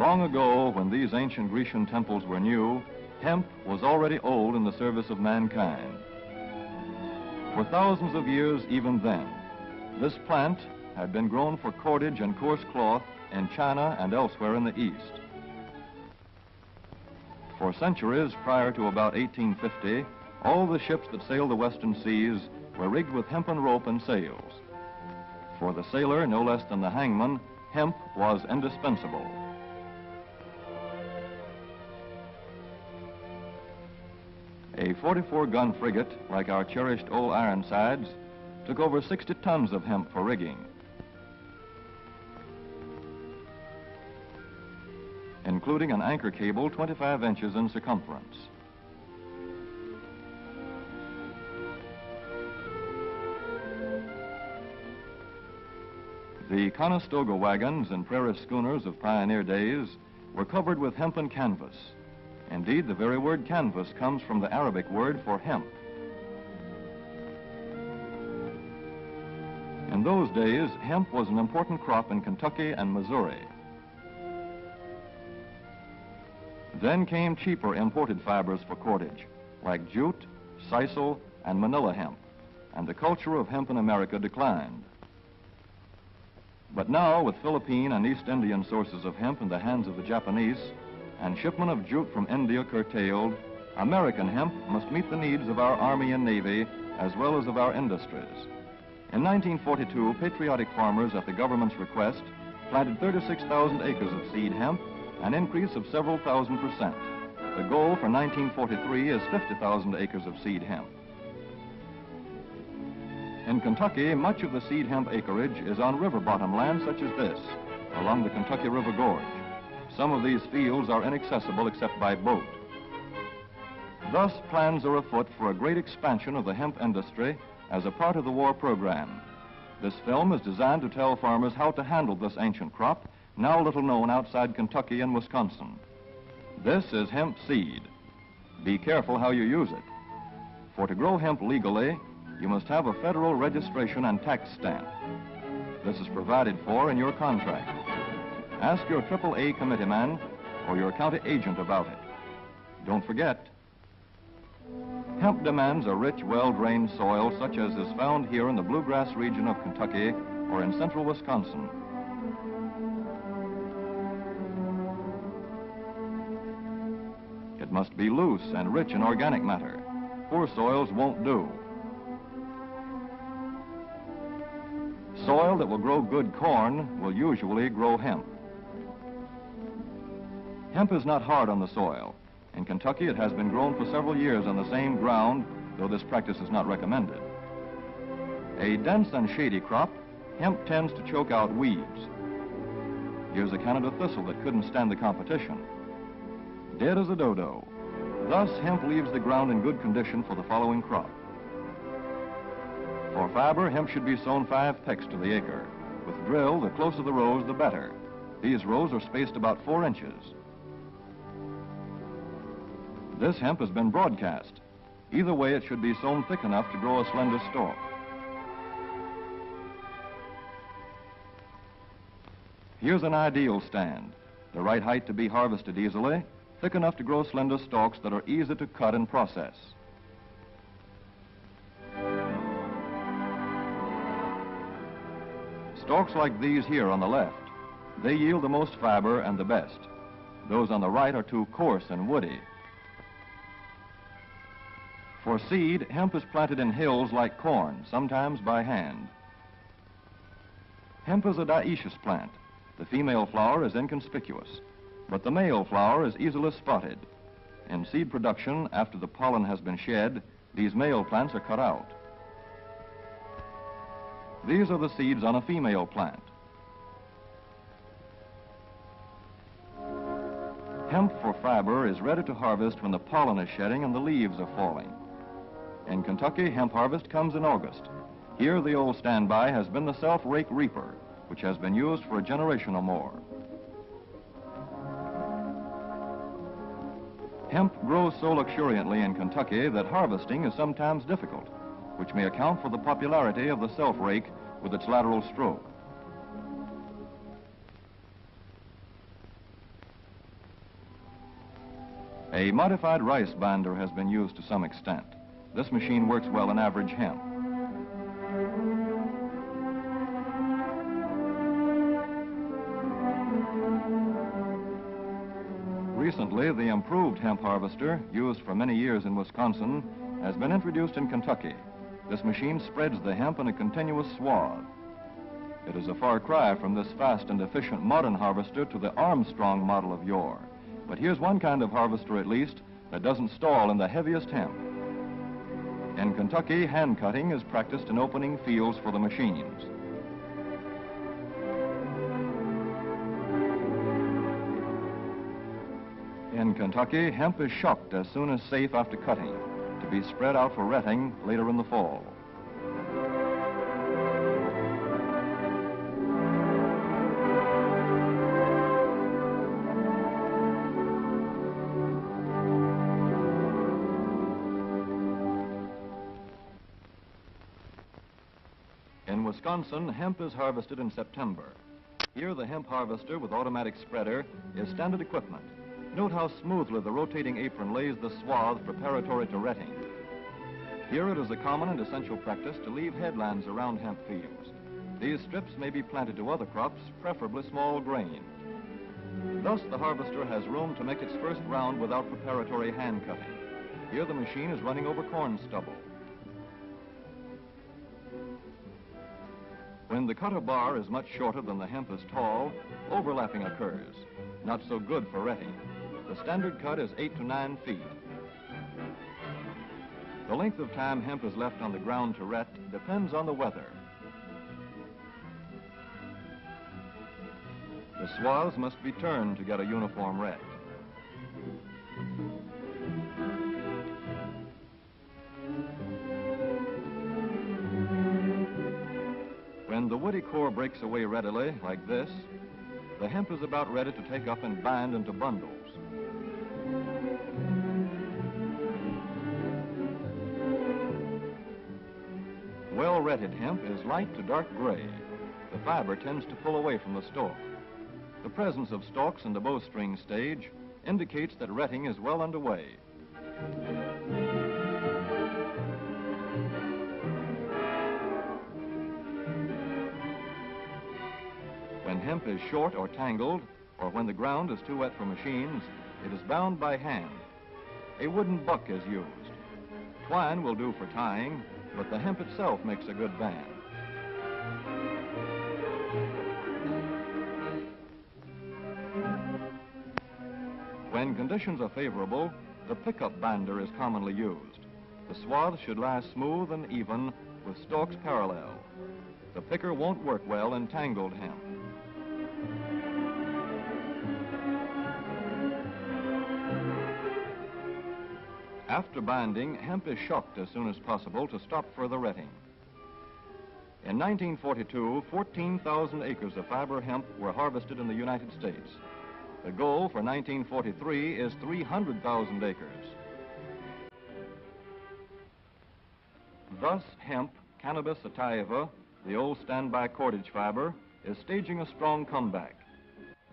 Long ago, when these ancient Grecian temples were new, hemp was already old in the service of mankind. For thousands of years even then, this plant had been grown for cordage and coarse cloth in China and elsewhere in the East. For centuries prior to about 1850, all the ships that sailed the western seas were rigged with hempen rope and sails. For the sailor, no less than the hangman, hemp was indispensable. A 44-gun frigate, like our cherished old Ironsides, took over 60 tons of hemp for rigging. Including an anchor cable 25 inches in circumference. The Conestoga wagons and prairie schooners of pioneer days were covered with hempen canvas. Indeed, the very word canvas comes from the Arabic word for hemp. In those days, hemp was an important crop in Kentucky and Missouri. Then came cheaper imported fibers for cordage, like jute, sisal, and manila hemp, and the culture of hemp in America declined. But now, with Philippine and East Indian sources of hemp in the hands of the Japanese, and shipment of jute from India curtailed, American hemp must meet the needs of our Army and Navy as well as of our industries. In 1942, patriotic farmers at the government's request planted 36,000 acres of seed hemp, an increase of several thousand %. The goal for 1943 is 50,000 acres of seed hemp. In Kentucky, much of the seed hemp acreage is on river bottom land such as this, along the Kentucky River Gorge. Some of these fields are inaccessible except by boat. Thus, plans are afoot for a great expansion of the hemp industry as a part of the war program. This film is designed to tell farmers how to handle this ancient crop, now little known outside Kentucky and Wisconsin. This is hemp seed. Be careful how you use it. For to grow hemp legally, you must have a federal registration and tax stamp. This is provided for in your contract. Ask your AAA committeeman or your county agent about it. Don't forget, hemp demands a rich, well-drained soil such as is found here in the bluegrass region of Kentucky or in central Wisconsin. It must be loose and rich in organic matter. Poor soils won't do. Soil that will grow good corn will usually grow hemp. Hemp is not hard on the soil. In Kentucky, it has been grown for several years on the same ground, though this practice is not recommended. A dense and shady crop, hemp tends to choke out weeds. Here's a Canada thistle that couldn't stand the competition. Dead as a dodo. Thus, hemp leaves the ground in good condition for the following crop. For fiber, hemp should be sown 5 pecks to the acre. With drill, the closer the rows, the better. These rows are spaced about 4 inches. This hemp has been broadcast. Either way, it should be sown thick enough to grow a slender stalk. Here's an ideal stand. The right height to be harvested easily, thick enough to grow slender stalks that are easy to cut and process. Stalks like these here on the left, they yield the most fiber and the best. Those on the right are too coarse and woody. For seed, hemp is planted in hills like corn, sometimes by hand. Hemp is a dioecious plant. The female flower is inconspicuous, but the male flower is easily spotted. In seed production, after the pollen has been shed, these male plants are cut out. These are the seeds on a female plant. Hemp for fiber is ready to harvest when the pollen is shedding and the leaves are falling. In Kentucky, hemp harvest comes in August. Here, the old standby has been the self-rake reaper, which has been used for a generation or more. Hemp grows so luxuriantly in Kentucky that harvesting is sometimes difficult, which may account for the popularity of the self-rake with its lateral stroke. A modified rice binder has been used to some extent. This machine works well in average hemp. Recently, the improved hemp harvester, used for many years in Wisconsin, has been introduced in Kentucky. This machine spreads the hemp in a continuous swath. It is a far cry from this fast and efficient modern harvester to the Armstrong model of yore. But here's one kind of harvester, at least, that doesn't stall in the heaviest hemp. In Kentucky, hand cutting is practiced in opening fields for the machines. In Kentucky, hemp is shucked as soon as safe after cutting, to be spread out for retting later in the fall. In Wisconsin, hemp is harvested in September. Here, the hemp harvester with automatic spreader is standard equipment. Note how smoothly the rotating apron lays the swath preparatory to retting. Here it is a common and essential practice to leave headlands around hemp fields. These strips may be planted to other crops, preferably small grain. Thus, the harvester has room to make its first round without preparatory hand cutting. Here the machine is running over corn stubble. When the cutter bar is much shorter than the hemp is tall, overlapping occurs. Not so good for retting. The standard cut is 8 to 9 feet. The length of time hemp is left on the ground to ret depends on the weather. The swaths must be turned to get a uniform ret. When the woody core breaks away readily, like this, the hemp is about ready to take up and bind into bundles. Well-retted hemp is light to dark gray. The fiber tends to pull away from the stalk. The presence of stalks in the bowstring stage indicates that retting is well underway. When hemp is short or tangled, or when the ground is too wet for machines, it is bound by hand. A wooden buck is used. Twine will do for tying, but the hemp itself makes a good band. When conditions are favorable, the pickup binder is commonly used. The swath should lie smooth and even with stalks parallel. The picker won't work well in tangled hemp. After binding, hemp is shucked as soon as possible to stop further retting. In 1942, 14,000 acres of fiber hemp were harvested in the United States. The goal for 1943 is 300,000 acres. Thus, hemp, Cannabis sativa, the old standby cordage fiber, is staging a strong comeback.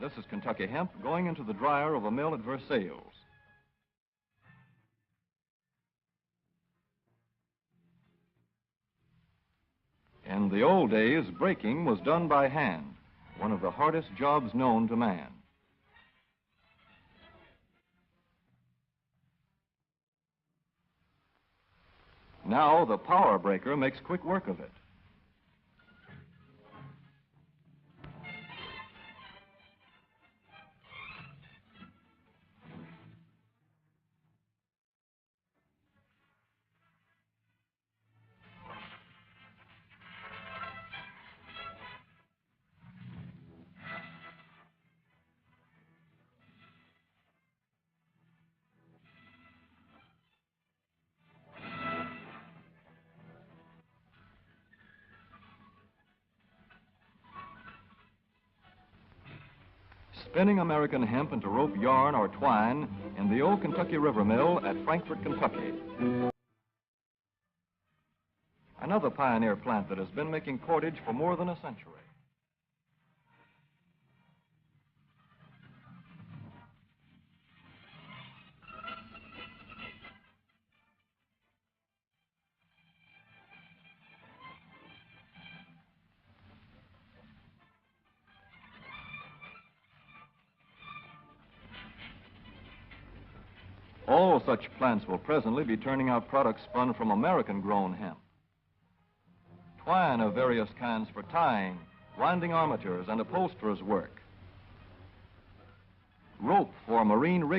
This is Kentucky hemp going into the dryer of a mill at Versailles. In the old days, breaking was done by hand, one of the hardest jobs known to man. Now the power breaker makes quick work of it. Spinning American hemp into rope yarn or twine in the old Kentucky River Mill at Frankfort, Kentucky. Another pioneer plant that has been making cordage for more than a century. All such plants will presently be turning out products spun from American-grown hemp. Twine of various kinds for tying, winding armatures, and upholsterers' work. Rope for marine rigging.